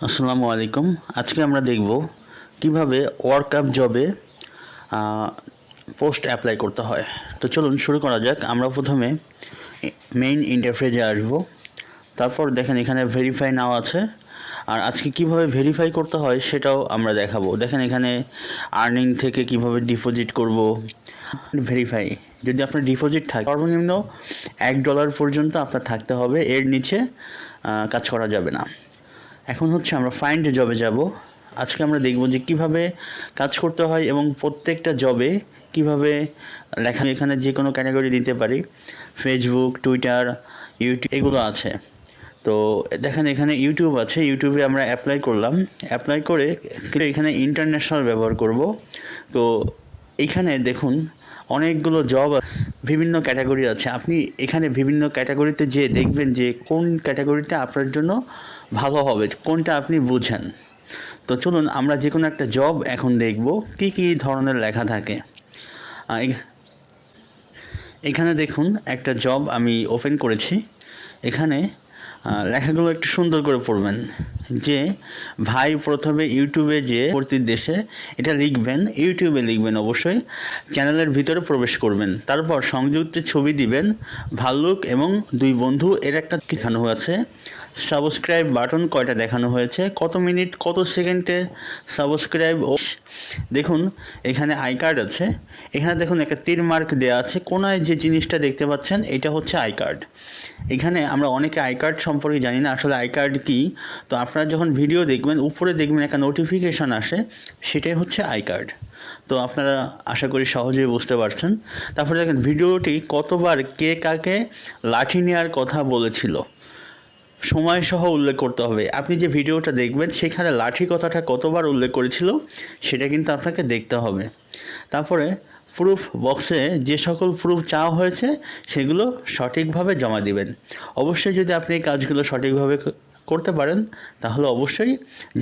আসসালামু আলাইকুম। আজকে আমরা দেখব কিভাবে ওয়ার্কআপ জবে পোস্ট অ্যাপ্লাই করতে হয়। তো চলুন শুরু করা যাক। আমরা প্রথমে মেইন ইন্টারফেসে আসব। তারপর দেখেন এখানে ভেরিফাই নাও আছে। আর আজকে কিভাবে ভেরিফাই করতে হয় সেটাও আমরা দেখাবো। দেখেন এখানে আর্নিং থেকে কিভাবে ডিপোজিট করব। ভেরিফাই যদি আপনার ডিপোজিট থাকে সর্বনিম্ন $1 পর্যন্ত আপনার থাকতে হবে, এর নিচে কাজ করা যাবে না। এখন হচ্ছে আমরা ফাইন্ড জবে যাব। আজকে আমরা দেখব যে কিভাবে কাজ করতে হয় এবং প্রত্যেকটা জবে কিভাবে লেখা। এখানে যে কোনো ক্যাটাগরি দিতে পারি, ফেসবুক, টুইটার, ইউটিউব এগুলো আছে। তো দেখেন এখানে ইউটিউব আছে, ইউটিউবে আমরা অ্যাপ্লাই করলাম। অ্যাপ্লাই করে এখানে ইন্টারন্যাশনাল ব্যবহার করব। তো এইখানে দেখুন অনেকগুলো জব বিভিন্ন ক্যাটাগরি আছে। আপনি এখানে বিভিন্ন ক্যাটাগরিতে যেয়ে দেখবেন যে কোন ক্যাটাগরিটা আপনার জন্য ভালো হবে, কোনটা আপনি বুঝেন। তো চলুন আমরা যে কোনো একটা জব এখন দেখব কী কী ধরনের লেখা থাকে। এখানে দেখুন একটা জব আমি ওপেন করেছি। এখানে লেখাগুলো একটু সুন্দর করে পড়বেন যে ভাই প্রথমে ইউটিউবে যে পরবর্তী দেশে এটা লিখবেন, ইউটিউবে লিখবেন অবশ্যই, চ্যানেলের ভিতরে প্রবেশ করবেন, তারপর সংযুক্ত ছবি দিবেন ভাল্লুক এবং দুই বন্ধু, এর একটা দেখানো হয়েছে। সাবস্ক্রাইব বাটন কয়টা দেখানো হয়েছে, কত মিনিট কত সেকেন্ডে সাবস্ক্রাইব। ও দেখুন এখানে আই কার্ড আছে। এখানে দেখুন একটা তীর মার্ক দেওয়া আছে, কোনায় যে জিনিসটা দেখতে পাচ্ছেন এটা হচ্ছে আই কার্ড। এখানে আমরা অনেকে আই কার্ড সম্পর্কে জানি না আসলে আই কার্ড কী। তো আপনারা যখন ভিডিও দেখবেন উপরে দেখবেন একটা নোটিফিকেশান আসে, সেটাই হচ্ছে আই কার্ড। তো আপনারা আশা করি সহজেই বুঝতে পারছেন। তারপরে দেখেন ভিডিওটি কতবার কে কাকে লাঠি নেওয়ার কথা বলেছিল, সময়সহ উল্লেখ করতে হবে। আপনি যে ভিডিওটা দেখবেন সেখানে লাঠি কথাটা কতবার উল্লেখ করেছিল সেটা কিন্তু আপনাকে দেখতে হবে। তারপরে প্রুফ বক্সে যে সকল প্রুফ চাওয়া হয়েছে সেগুলো সঠিকভাবে জমা দিবেন। অবশ্যই যদি আপনি এই কাজগুলো সঠিকভাবে করতে পারেন তাহলে অবশ্যই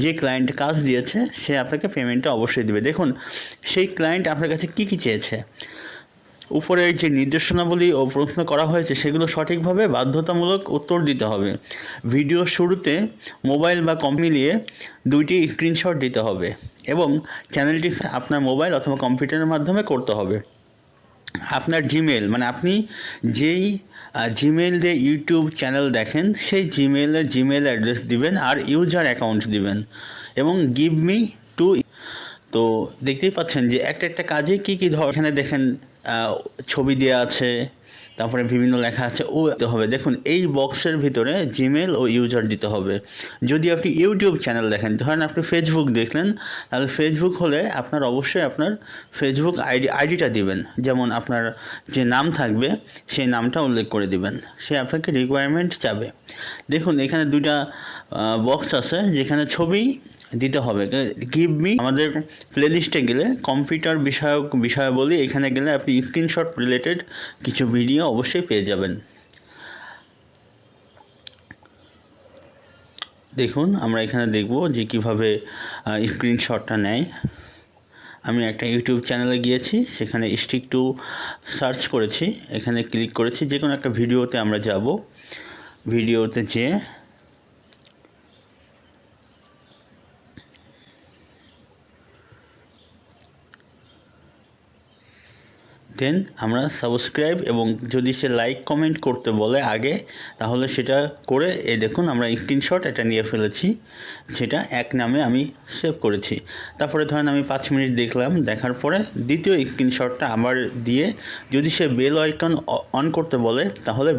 যে ক্লায়েন্ট কাজ দিয়েছে সে আপনাকে পেমেন্টটা অবশ্যই দেবে। দেখুন সেই ক্লায়েন্ট আপনার কাছে কী কী চেয়েছে, উপরে যে নির্দেশনাবলী ও প্রশ্ন করা হয়েছে সেগুলো সঠিকভাবে বাধ্যতামূলক উত্তর দিতে হবে। ভিডিওর শুরুতে মোবাইল বা কম্পিউটার মিলিয়ে 2টি স্ক্রিনশট দিতে হবে এবং চ্যানেলটি আপনার মোবাইল অথবা কম্পিউটারের মাধ্যমে করতে হবে। আপনার জিমেল মানে আপনি যেই জিমেল দিয়ে ইউটিউব চ্যানেল দেখেন সেই জিমেল অ্যাড্রেস দিবেন আর ইউজার অ্যাকাউন্ট দিবেন এবং গিভ মি টু। তো দেখতেই পাচ্ছেন যে একটা কাজে কী কী এখানে দেখেন ছবি দেওয়া আছে, তারপরে বিভিন্ন লেখা আছে ও দিতে হবে। দেখুন এই বক্সের ভিতরে জিমেল ও ইউজার দিতে হবে। যদি আপনি ইউটিউব চ্যানেল দেখেন, ধরেন আপনি ফেসবুক দেখলেন, তাহলে ফেসবুক হলে আপনার অবশ্যই আপনার ফেসবুক আইডিটা দিবেন, যেমন আপনার যে নাম থাকবে সেই নামটা উল্লেখ করে দিবেন, সে আপনাকে রিকোয়ারমেন্ট চাবে। দেখুন এখানে 2টা বক্স আছে যেখানে ছবি দিতে হবে। গিভ মি আমাদের প্লেলিস্টে গেলে কম্পিউটার বিষয়াবলী এখানে গেলে আপনি স্ক্রিনশট রিলেটেড কিছু ভিডিও অবশ্যই পেয়ে যাবেন। দেখুন আমরা এখানে দেখব যে কিভাবে স্ক্রিনশটটা নেয়। আমি একটা ইউটিউব চ্যানেলে গিয়েছি, সেখানে স্টিক টু সার্চ করেছি, এখানে ক্লিক করেছি, যে কোনো একটা ভিডিওতে আমরা যাব। ভিডিওতে যেয়ে দেন আমরা সাবস্ক্রাইব এবং যদি সে লাইক কমেন্ট করতে বলে আগে তাহলে সেটা করে এই দেখুন আমরা স্ক্রিনশট এটা নিয়ে ফেলেছি, সেটা এক নামে আমি সেভ করেছি। তারপরে ধরেন আমি 5 মিনিট দেখলাম, দেখার পরে দ্বিতীয় স্ক্রিনশটটা আবার দিয়ে যদি সে বেল আইকন অন করতে বলে তাহলে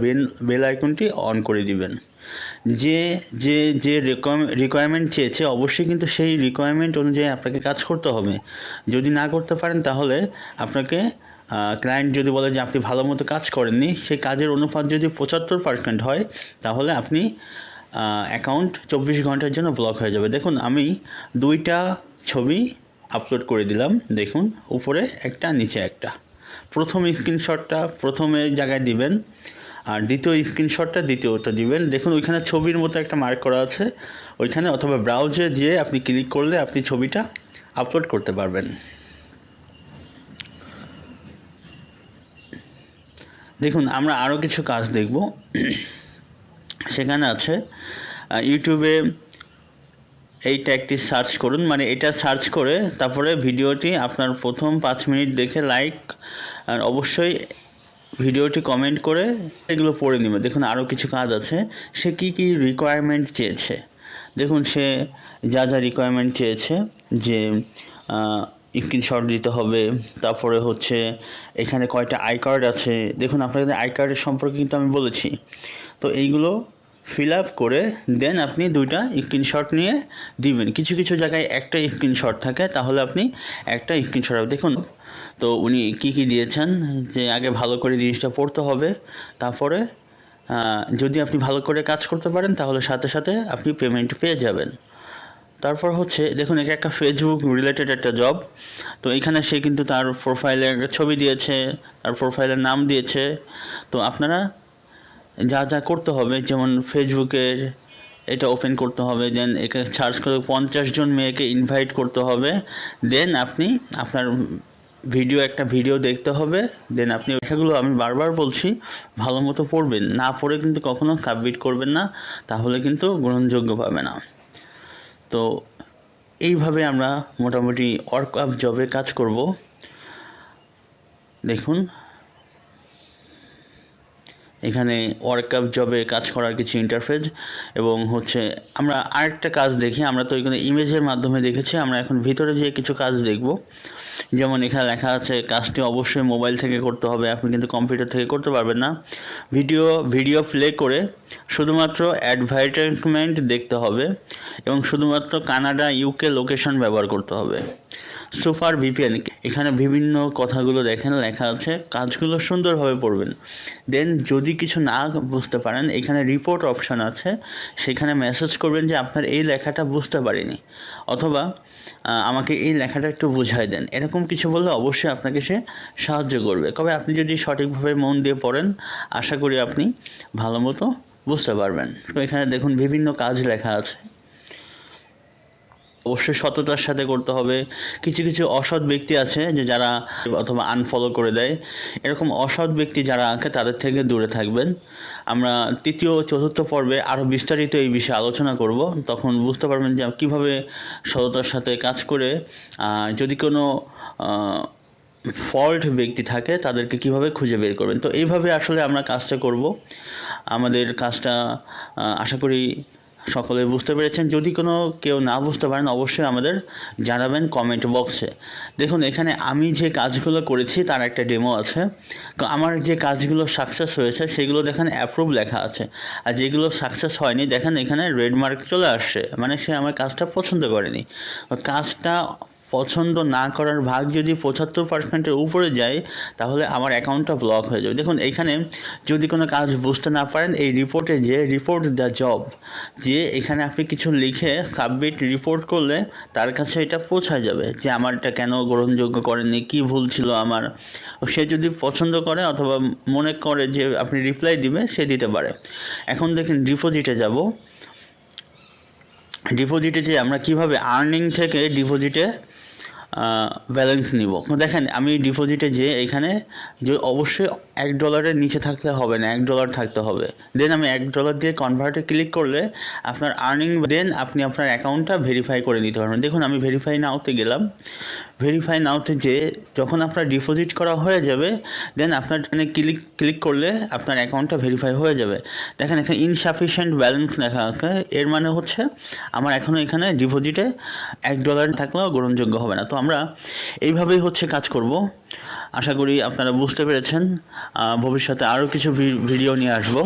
বেল আইকনটি অন করে দিবেন। যে যে যে রিকোয়ারমেন্ট চেয়েছে অবশ্যই কিন্তু সেই রিকোয়ারমেন্ট অনুযায়ী আপনাকে কাজ করতে হবে। যদি না করতে পারেন তাহলে আপনাকে ক্লায়েন্ট যদি বলে যে আপনি ভালো মতো কাজ করেননি, সেই কাজের অনুপাত যদি 75% হয় তাহলে আপনি অ্যাকাউন্ট 24 ঘন্টার জন্য ব্লক হয়ে যাবে। দেখুন আমি 2টা ছবি আপলোড করে দিলাম, দেখুন উপরে একটা নিচে একটা। প্রথম স্ক্রিনশটটা প্রথমে জায়গায় দিবেন আর দ্বিতীয় স্ক্রিনশটটা দ্বিতীয়টা দিবেন। দেখুন ওইখানে ছবির মতো একটা মার্ক করা আছে, ওইখানে অথবা ব্রাউজে যেয়ে আপনি ক্লিক করলে আপনি ছবিটা আপলোড করতে পারবেন। দেখুন আমরা আরও কিছু কাজ দেখব। সেখানে আছে ইউটিউবে এই ট্যাগটি সার্চ করুন, মানে এটা সার্চ করে তারপরে ভিডিওটি আপনার প্রথম 5 মিনিট দেখে লাইক আর অবশ্যই ভিডিওটি কমেন্ট করে এগুলো পড়ে নেবে। দেখুন আরও কিছু কাজ আছে, সে কি কি রিকোয়ারমেন্ট চেয়েছে। দেখুন সে যা যা রিকোয়ারমেন্ট চেয়েছে যে স্ক্রিনশট দিতে হবে, তারপরে হচ্ছে এখানে কয়টা আই কার্ড আছে। দেখুন আপনাদের আই কার্ডের সম্পর্কে কিন্তু আমি বলেছি। তো এইগুলো ফিল আপ করে দেন আপনি 2টা স্ক্রিনশট নিয়ে দিবেন। কিছু কিছু জায়গায় একটা স্ক্রিনশট থাকে, তাহলে আপনি একটা স্ক্রিনশট দেখুন। তো উনি কি কি দিয়েছেন যে আগে ভালো করে জিনিসটা পড়তে হবে, তারপরে যদি আপনি ভালো করে কাজ করতে পারেন তাহলে সাথে সাথে আপনি পেমেন্ট পেয়ে যাবেন। তারপর হচ্ছে দেখুন এটা একটা ফেসবুক রিলেটেড একটা জব। তো এখানে সে কিন্তু তার প্রোফাইলের ছবি দিয়েছে, তার প্রোফাইলের নাম দিয়েছে। তো আপনারা যা যা করতে হবে, যেমন ফেসবুকের এটা ওপেন করতে হবে, দেন একে সার্চ করে 50 জন মেয়েকে ইনভাইট করতে হবে, দেন আপনি আপনার একটা ভিডিও দেখতে হবে, দেন আপনি লেখাগুলো আমি বারবার বলছি ভালো মতো পড়বেন, না পড়ে কিন্তু কখনো সাবমিট করবেন না, তাহলে কিন্তু গ্রহণযোগ্য পাবে না। তো এইভাবে আমরা মোটামুটি ওয়ার্ক আপ জবে কাজ করব। দেখুন এখানে ওয়ার্ক আপ জবে কাজ করার কিছু ইন্টারফেস এবং হচ্ছে আমরা আরেকটা কাজ দেখি। আমরা তো এখানে ইমেজের মাধ্যমে দেখেছি, আমরা এখন ভিতরে যেয়ে কিছু কাজ দেখব। যেমন এখানে লেখা আছে কাজটি অবশ্যই মোবাইল থেকে করতে হবে, আপনি কিন্তু কম্পিউটার থেকে করতে পারবেন না। ভিডিও প্লে করে শুধুমাত্র অ্যাডভার্টাইজমেন্ট দেখতে হবে এবং শুধুমাত্র কানাডা ইউকে লোকেশন ব্যবহার করতে হবে। সুপার ভিপিএন, এখানে বিভিন্ন কথাগুলো দেখেন লেখা আছে, কাজগুলো সুন্দরভাবে পড়বেন। দেন যদি কিছু না বুঝতে পারেন এখানে রিপোর্ট অপশান আছে, সেখানে মেসেজ করবেন যে আপনার এই লেখাটা বুঝতে পারিনি, অথবা আমাকে এই লেখাটা একটু বুঝাই দেন। এরকম কিছু বললে অবশ্যই আপনাকে সে সাহায্য করবে। তবে আপনি যদি সঠিকভাবে মন দিয়ে পড়েন আশা করি আপনি ভালো মতো বুঝতে পারবেন। তো এখানে দেখুন বিভিন্ন কাজ লেখা আছে, অবশ্যই সততার সাথে করতে হবে। কিছু কিছু অসৎ ব্যক্তি আছে যে যারা অথবা আনফলো করে দেয়, এরকম অসৎ ব্যক্তি যারা আছে তাদের থেকে দূরে থাকবেন। আমরা 3য় ও 4র্থ পর্বে আরও বিস্তারিত এই বিষয়ে আলোচনা করব, তখন বুঝতে পারবেন যে কীভাবে সততার সাথে কাজ করে যদি কোনো ফল্ট ব্যক্তি থাকে তাদেরকে কিভাবে খুঁজে বের করবেন। তো এইভাবে আসলে আমরা কাজটা করব। আমাদের কাজটা আশা করি সকলে বুঝতে পেরেছেন। যদি কেউ না বুঝতে পারেন অবশ্যই আমাদের জানাবেন কমেন্ট বক্সে। দেখুন এখানে আমি যে কাজগুলো করেছি তার একটা ডেমো আছে। তো আমার যে কাজগুলো সাকসেস হয়েছে সেগুলো দেখেন অ্যাপ্রুভ লেখা আছে, আর যেগুলো সাকসেস হয়নি দেখেন এখানে রেড মার্ক চলে আসছে, মানে সে আমার কাজটা পছন্দ করেনি। কাজটা পছন্দ না করার ভাগ যদি 75%-এর উপরে যায় তাহলে আমার অ্যাকাউন্টটা ব্লক হয়ে যাবে। দেখুন এখানে যদি কোনো কাজ বুঝতে না পারেন এই রিপোর্টে যে রিপোর্ট দ্য জব, যে এখানে আপনি কিছু লিখে সাবমিট রিপোর্ট করলে তার কাছে এটা পৌঁছায় যাবে যে আমার এটা কেন গ্রহণযোগ্য করেননি, কী ভুল ছিল আমার। সে যদি পছন্দ করে অথবা মনে করে যে আপনি রিপ্লাই দিবে, সে দিতে পারে। এখন দেখেন ডিপোজিটে যাব। ডিপোজিটে যে আমরা কিভাবে আর্নিং থেকে ডিপোজিটে ব্যালেন্স নিব। দেখেন আমি ডিপোজিটে যে এখানে যে অবশ্যই $1 নিচে থাকলে হবে না, $1 থাকতে হবে। দেন আমি $1 দিয়ে কনভার্টে ক্লিক করলে আপনার আর্নিং, দেন আপনি আপনার অ্যাকাউন্টটা ভেরিফাই করে নিতে পারবেন। দেখুন আমি ভেরিফাই নাওতে গেলাম। ভেরিফাই নাওতে যে যখন আপনার ডিপোজিট করা হয়ে যাবে দেন আপনার এখানে ক্লিক করলে আপনার অ্যাকাউন্টটা ভেরিফাই হয়ে যাবে। দেখেন এখানে ইনসাফিশিয়েন্ট ব্যালেন্স লেখা আছে, এর মানে হচ্ছে আমার এখনও এখানে ডিপোজিটে $1 থাকলেও গ্রহণযোগ্য হবে না। তো আমরা এইভাবেই হচ্ছে কাজ করব। আশা করি আপনারা বুঝতে পেরেছেন। ভবিষ্যতে আরও কিছু ভিডিও নিয়ে আসবো।